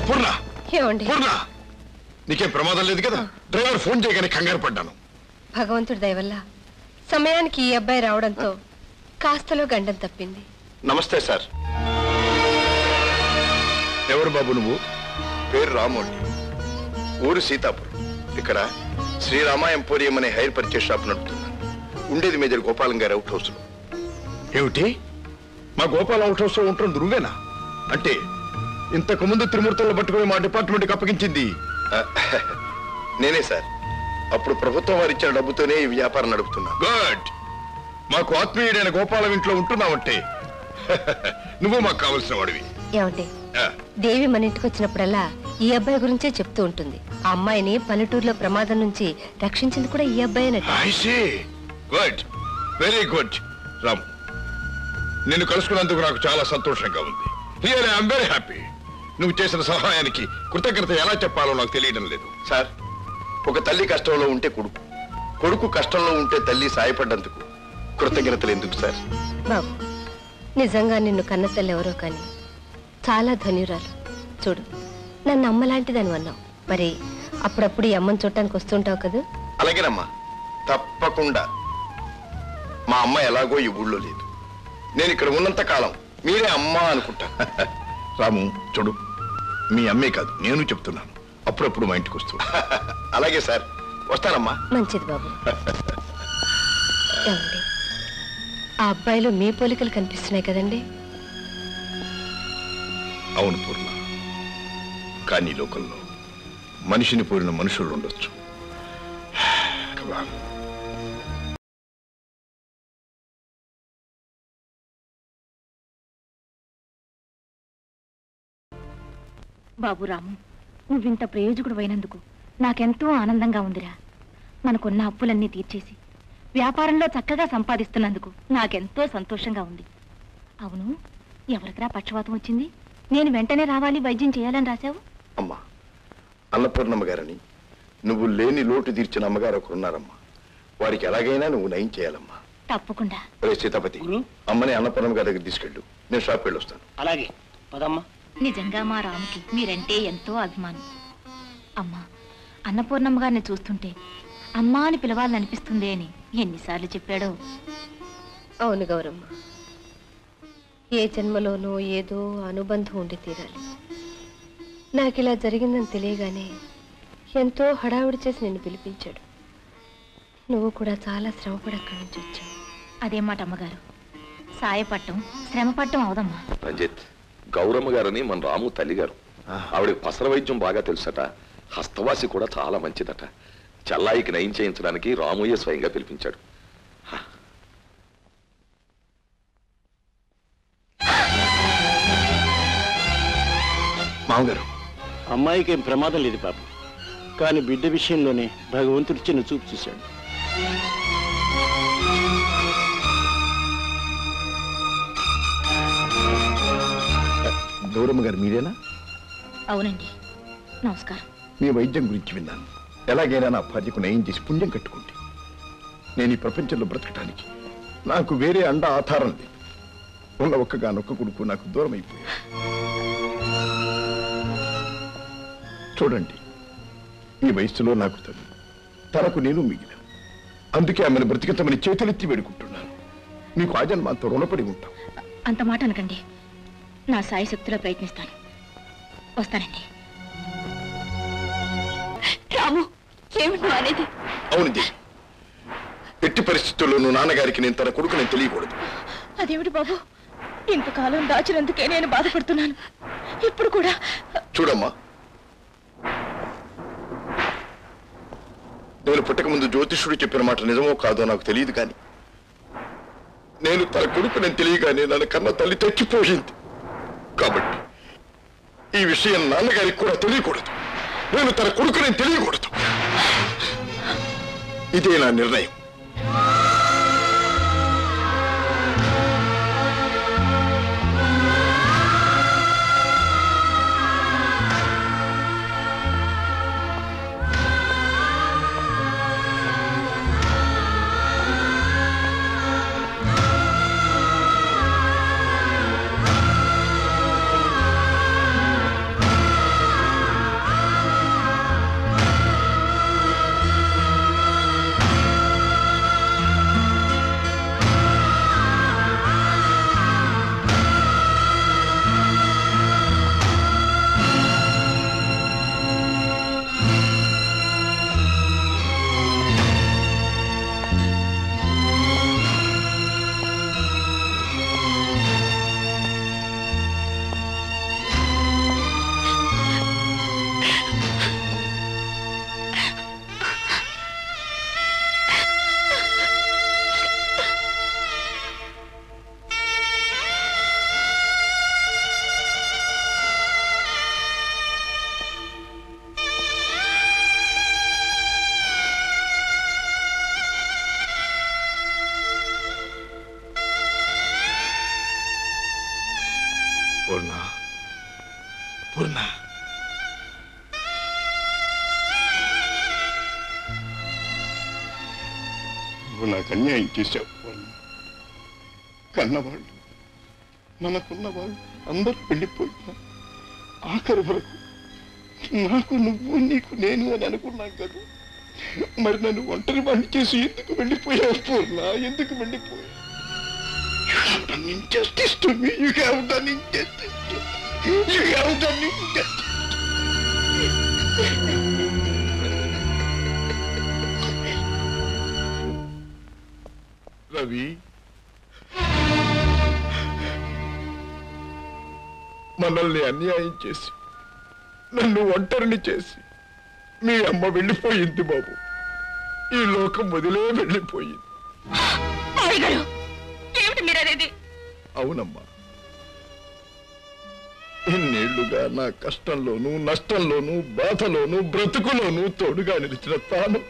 పూర్ణ ఏమండి పూర్ణ నీకేం ప్రమాదం లేదు కదా డ్రైవర్ ఫోన్ చేయగానే కంగారు పడ్డాను భగవంతుడి దయ వల్ల సమయానికి ఈ అబ్బాయి రావడంతో కాస్తలో గండం తప్పింది నమస్తే సార్ ఎవరు బాబు నువ్వు పేరు రాము అండి ఊరు సీతాపురం ఇక్కడ శ్రీరామ ఎంపోరియం అనే హైర్ పర్చేస్ షాప్ నడుపుతున్నాను ఉండేది మేజర్ గోపాలం గారి అవుట్ హౌస్ లో ఏమిటి మా గోపాలం అవుట్ హౌస్ లో ఉంటుంది నువ్వేనా అంటే ఇంతకు ముందు త్రిమూర్తులను పట్టుకుని మా డిపార్ట్మెంట్కి అప్పగించింది నేనే సార్ అప్పుడు ప్రభుత్వం వారు ఇచ్చిన డబ్బుతోనే ఈ వ్యాపారం నడుపుతున్నా గుడ్ మాకు ఆత్మీయుడైన గోపాలం ఇంట్లో ఉంటున్నావంటే నువ్వు మాకు కావలసిన వాడివి ఏమండి దేవి మన ఇంటికి వచ్చినప్పుడల్లా ఈ అబ్బాయి గురించే చెప్తూ ఉంటుంది ఆ అమ్మాయిని పల్లెటూరులో ప్రమాదం నుంచి రక్షించింది కూడా ఈ అబ్బాయినట గుడ్ వెరీ గుడ్ రామ్ నిన్ను కలుసుకున్నందుకు నాకు చాలా సంతోషంగా ఉంది రియల్లీ ఐఎమ్ వెరీ హ్యాపీ నువ్వు చేసిన సహాయానికి కృతజ్ఞత ఎలా చెప్పాలో నాకు తెలియడం లేదు సార్ ఒక తల్లి కష్టంలో ఉంటే కొడుకు కొడుకు కష్టంలో ఉంటే తల్లి సాయపడ్డందుకు కృతజ్ఞతలు ఎందుకు సార్ బాబు నిజంగా నిన్ను కన్న తల్లి ఎవరో కానీ చాలా ధన్యురాలు చూడు నన్ను అమ్మలాంటిదని అన్నావు మరి అప్పుడప్పుడు ఈ అమ్మని చూడటానికి వస్తుంటావు కదా అలాగేనమ్మా తప్పకుండా మా అమ్మ ఎలాగో ఈ ఊళ్ళో లేదు నేను ఇక్కడ ఉన్నంత కాలం మీరే అమ్మా అనుకుంటా రాము చూడు మీ అమ్మే కాదు నేను చెప్తున్నాను అప్పుడప్పుడు మా ఇంటికి వస్తూ అలాగే సార్ వస్తానమ్మా మంచిది బాబు ఏమండి ఆ అబ్బాయిలో మీ పోలికలు కనిపిస్తున్నాయి కదండి అవును పూర్ణ కానీ లోకంలో మనిషిని పోలిన మనుషులు ఉండొచ్చు బాబురాము నువ్వింత ప్రయోజకుడు అయినందుకు నాకెంతో ఆనందంగా ఉందిరా మనకున్న అప్పులన్నీ తీర్చేసి వ్యాపారంలో చక్కగా సంపాదిస్తున్నందుకు నాకెంతో సంతోషంగా ఉంది అవును ఎవరికిరా పక్షవాతం వచ్చింది నేను వెంటనే రావాలి వైద్యం చేయాలని రాశావు అమ్మా అన్నపూర్ణమ్మ గారని నువ్వు లేని లోటు తీర్చిన అమ్మగారు ఒకరున్నారమ్మా వారికి ఎలాగైనా నువ్వు నయం చేయాలమ్మా తప్పకుండా సీతాపతి అమ్మని అన్నపూర్ణమ్మ గారి దగ్గర తీసుకెళ్ళు నేను షాప్ వెళ్ళి వస్తాను అలాగే పదమ్మా నిజంగా మా రాముకి మీరంటే ఎంతో అభిమానం అమ్మా అన్నపూర్ణమ్మ గారిని చూస్తుంటే అమ్మా అని పిలవాలనిపిస్తుంది అని ఎన్నిసార్లు చెప్పాడో అవును గౌరమ్మ ఏ జన్మలోనో ఏదో అనుబంధం ఉండి తీరాలి నాకు ఇలా జరిగిందని తెలియగానే ఎంతో హడావుడి చేసి నిన్ను పిలిపించాడు నువ్వు కూడా చాలా శ్రమపడి అక్కడి నుంచి వచ్చావు అదే మాట అమ్మగారు సాయపట్టం శ్రమపట్టం అవదమ్మా రంజిత్ గౌరమ్మ గారని మన రాము తల్లిగారు ఆవిడకి పసర వైద్యం బాగా తెలుసట హస్తవాసి కూడా చాలా మంచిదట చెల్లాయికి నయం చేయించడానికి రామయ్య స్వయంగా పిలిపించాడు మామగారు అమ్మాయికి ఏం ప్రమాదం లేదు పాపం కానీ బిడ్డ విషయంలోనే భగవంతుడు చిన్న చూపు చూశాడు గౌరమ్మ గారు మీరేనా అవునండి నమస్కారం మీ వైద్యం గురించి విన్నాను ఎలాగైనా నా భార్యకు నయం చేసి పుణ్యం కట్టుకోండి నేను ఈ ప్రపంచంలో బ్రతకటానికి నాకు వేరే అండ ఆధారం లేదు ఉన్న ఒక్కగానొక్క కొడుకు నాకు దూరం అయిపోయాడు చూడండి ఈ వయస్సులో నాకు తనకు నేను మిగిలాను అందుకే ఆమెను బ్రతికించమని చేతులెత్తి వేడుకుంటున్నాను మీకు ఆ జన్మంతో రుణపడి ఉంటాం అంత మాట అనకండి నా సాయశక్తిలో ప్రయత్నిస్తాను వస్తానండి రాము ఏమిటి అనేది అవునండి ఎట్టి పరిస్థితుల్లోనూ నాన్నగారికి నేను తన కొడుకు నేను తెలియకూడదు అదేమిటి బాబు ఇంతకాలం దాచినందుకే నేను బాధపడుతున్నాను ఇప్పుడు కూడా చూడమ్మా నేను పుట్టక ముందు జ్యోతిష్యుడు చెప్పిన మాట నిజమో కాదో నాకు తెలియదు కానీ నేను తన కొడుకు నేను తెలియగానే నన్ను కన్న తల్లి చచ్చిపోయింది కాబట్టి ఈ విషయం నాన్నగారికి కూడా తెలియకూడదు నేను తన కొడుకు నేను తెలియకూడదు ఇదే నా నిర్ణయం పూర్ణ పూర్ణ నువ్వు నాకు అన్యాయం చేశావు పూర్ణ. కన్నవాళ్ళు మనకున్న వాళ్ళు అందరూ వెళ్ళిపోయినా ఆఖరి వరకు నాకు నువ్వు నీకు నేను అని అనుకున్నాం కదా. మరి నన్ను ఒంటరి వాడిని చేసి ఎందుకు వెళ్ళిపోయావు పూర్ణ? ఎందుకు వెళ్ళిపోయావు? You have done injustice to me. You have done injustice to me. You have done injustice. Ravi, మనల్ని అన్యాయం చేసి నన్ను ఒంటరిని చేసి మీ అమ్మ వెళ్ళిపోయింది బాబు. ఈ లోకం వదిలే వెళ్ళిపోయింది. అవునమ్మా, ఇన్నేళ్లుగా నా కష్టంలోనూ నష్టంలోనూ బాధలోనూ బ్రతుకులోనూ తోడుగా నిలిచిన తాను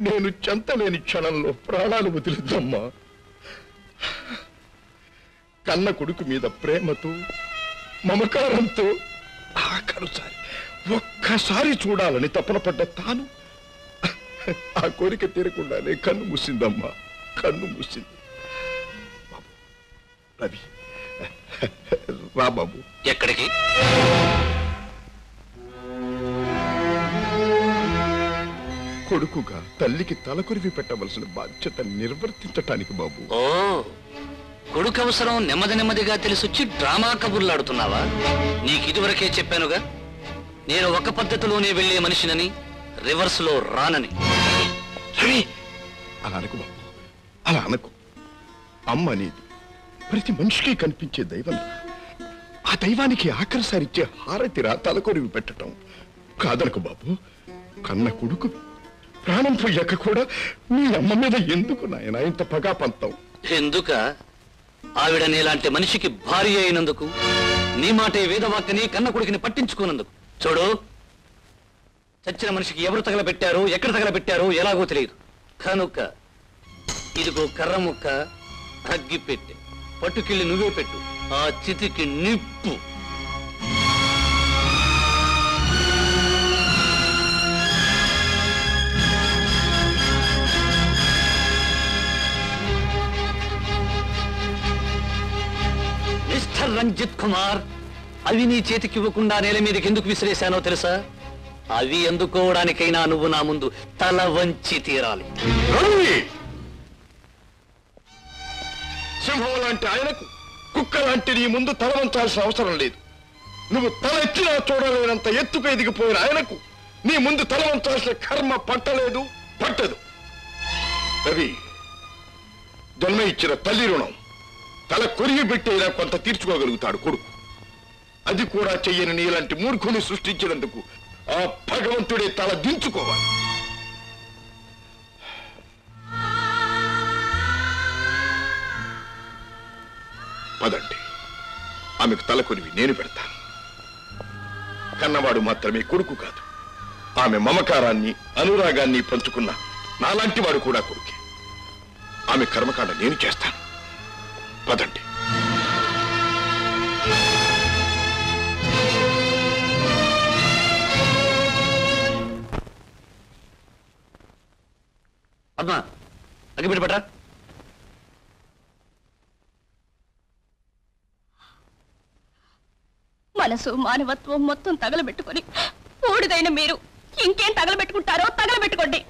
నేను చెంతలేని క్షణంలో ప్రాణాలు వదిలిద్దమ్మా. కన్న కొడుకు మీద ప్రేమతో మమకారంతో ఆఖరుసారి ఒక్కసారి చూడాలని తపన పడ్డ తాను ఆ కోరిక తీరకుండానే కన్ను మూసిందమ్మా, కన్ను మూసింది. బాబు రవి, రా బాబు. ఎక్కడికి? కొడుకుగా తల్లికి తలకొరివి పెట్టవలసిన బాధ్యత నిర్వర్తించటానికి బాబు. ఓ, కొడుకు అవసరం నెమ్మది నెమ్మదిగా తెలిసొచ్చి డ్రామా కబుర్లాడుతున్నావా? నీకు ఇదివరకే చెప్పానుగా, నేను ఒక పద్ధతిలోనే వెళ్లే మనిషినని, రివర్స్ లో రానని. రవి, అలా అనకు బాబు, అలా అనకు. అమ్మ అనేది ప్రతి మనిషికి కనిపించే దైవం. ఆ దైవానికి ఆఖరిసారిచ్చే హారతిరా తలకొరివి పెట్టడం. కాదనకు బాబు. కన్న కొడుకు ప్రాణం పోయాక కూడా మీ అమ్మ మీద ఎందుకు నాయన ఇంత పగా పంతం? ఎందుక? ఆవిడ నీలాంటి మనిషికి భార్య అయినందుకు, నీ మాటే వేదవాక్యని కన్న కొడుకుని పట్టించుకున్నందుకు. చూడు, చచ్చిన మనిషికి ఎవరు తగలబెట్టారో, ఎక్కడ తగలబెట్టారో ఎలాగో తెలియదు కనుక ఇదిగో కర్ర ముక్క, అగ్గి పెట్టె, పట్టుకెళ్ళి నువ్వే పెట్టు. ఆ చితికి నిప్పు. మిస్టర్ రంజిత్ కుమార్, అవి నీ చేతికి ఇవ్వకుండా నేల మీదకి ఎందుకు విసిరేశానో తెలుసా? అవి అందుకోవడానికైనా నువ్వు నా ముందు తల వంచి తీరాలి. సింహం లాంటి ఆయనకు కుక్క లాంటి నీ ముందు తల వంచాల్సిన అవసరం లేదు. నువ్వు తల ఎత్తినా చూడలేనంత ఎత్తుకు ఎదిగిపోయిన ఆయనకు నీ ముందు తల వంచాల్సిన కర్మ పట్టలేదు, పట్టదు. రవి, జన్మ ఇచ్చిన తల్లి రుణం తల కొరిగి పెట్టేలా కొంత తీర్చుకోగలుగుతాడు కొడుకు. అది కూడా చెయ్యని నీలాంటి మూర్ఖుని సృష్టించినందుకు ఆ భగవంతుడే తల దించుకోవాలి. పదండి, ఆమెకు తల కొరివి నేను పెడతాను. కన్నవాడు మాత్రమే కొడుకు కాదు, ఆమె మమకారాన్ని అనురాగాన్ని పంచుకున్న నాలాంటి వాడు కూడా కొడుకే. ఆమె కర్మకాండ నేను చేస్తాను. పదండి. అమ్మా, అగ్గిపెట్టి పట్రా. మనసు మానవత్వం మొత్తం తగలబెట్టుకొని ఊడిదైన మీరు ఇంకేం తగలబెట్టుకుంటారో తగలబెట్టుకోండి.